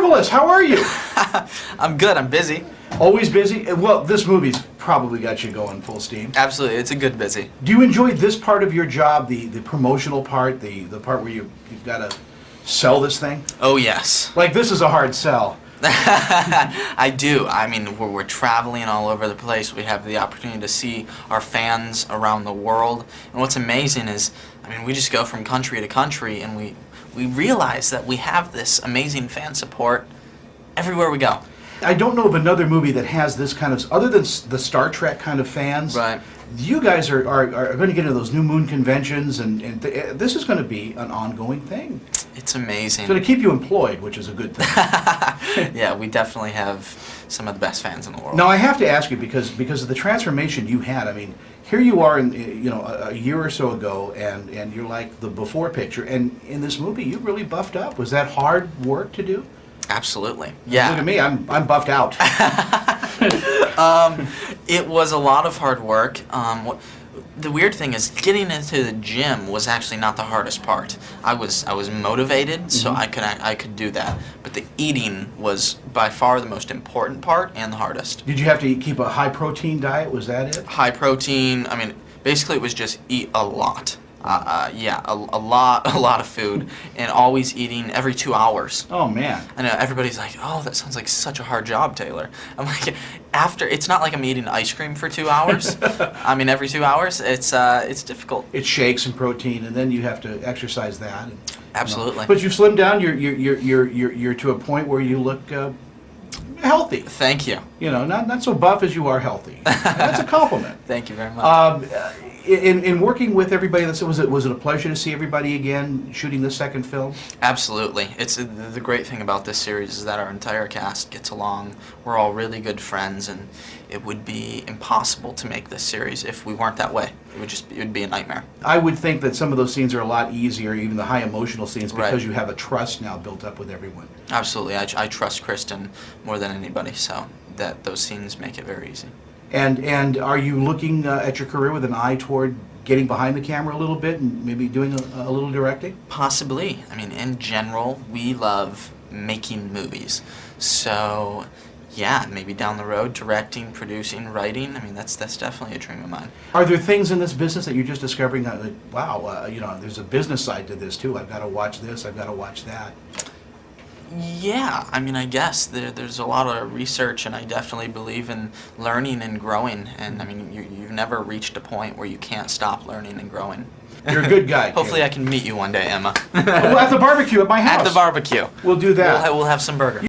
Marvelous. How are you? I'm good. I'm busy. Always busy? Well, this movie's probably got you going full steam. Absolutely. It's a good busy. Do you enjoy this part of your job, the promotional part, the part where you've got to sell this thing? Oh, yes. Like, this is a hard sell. I do. I mean, we're traveling all over the place. We have the opportunity to see our fans around the world. And what's amazing is, I mean, we just go from country to country, and we realize that we have this amazing fan support everywhere we go. I don't know of another movie that has this kind of, other than the Star Trek kind of fans. Right. You guys are going to get into those New Moon conventions, and this is going to be an ongoing thing. It's amazing. It's going to keep you employed, which is a good thing. Yeah, we definitely have some of the best fans in the world. Now, I have to ask you, because of the transformation you had. I mean, here you are, a year or so ago, and you're like the before picture. And in this movie, you really buffed up. Was that hard work to do? Absolutely. Yeah. Look at me, I'm buffed out. It was a lot of hard work. The weird thing is, getting into the gym was actually not the hardest part. I was motivated, so I could do that. But the eating was by far the most important part and the hardest. Did you have to keep a high protein diet? Was that it? High protein. I mean, basically it was just eat a lot. Yeah, a lot of food, and always eating every 2 hours. Oh, man. I know everybody's like, "Oh, that sounds like such a hard job, Taylor." I'm like, it's not like I'm eating ice cream for 2 hours. I mean, every 2 hours, it's difficult. It's shakes and protein, and then you have to exercise that. And, Absolutely. But you've slimmed down. You're to a point where you look healthy. Thank you. Not so buff as you are healthy. That's a compliment. Thank you very much. In working with everybody, was it a pleasure to see everybody again shooting the second film? Absolutely. It's the great thing about this series is that our entire cast gets along. We're all really good friends, and it would be impossible to make this series if we weren't that way. It would be a nightmare. I would think that some of those scenes are a lot easier, even the high emotional scenes, because Right. you have a trust now built up with everyone. Absolutely. I trust Kristen more than anybody, so that those scenes make it very easy. And are you looking at your career with an eye toward getting behind the camera a little bit and maybe doing a little directing? Possibly. I mean, in general, we love making movies. So, yeah, maybe down the road, directing, producing, writing. I mean, that's definitely a dream of mine. Are there things in this business that you're just discovering that, wow, there's a business side to this too. I've got to watch this, I've got to watch that. Yeah, I mean, I guess there's a lot of research, and I definitely believe in learning and growing. And I mean, you've never reached a point where you can't stop learning and growing. You're a good guy. Hopefully I can meet you one day, Emma. Well, at the barbecue at my house. At the barbecue. We'll do that. We'll have some burgers.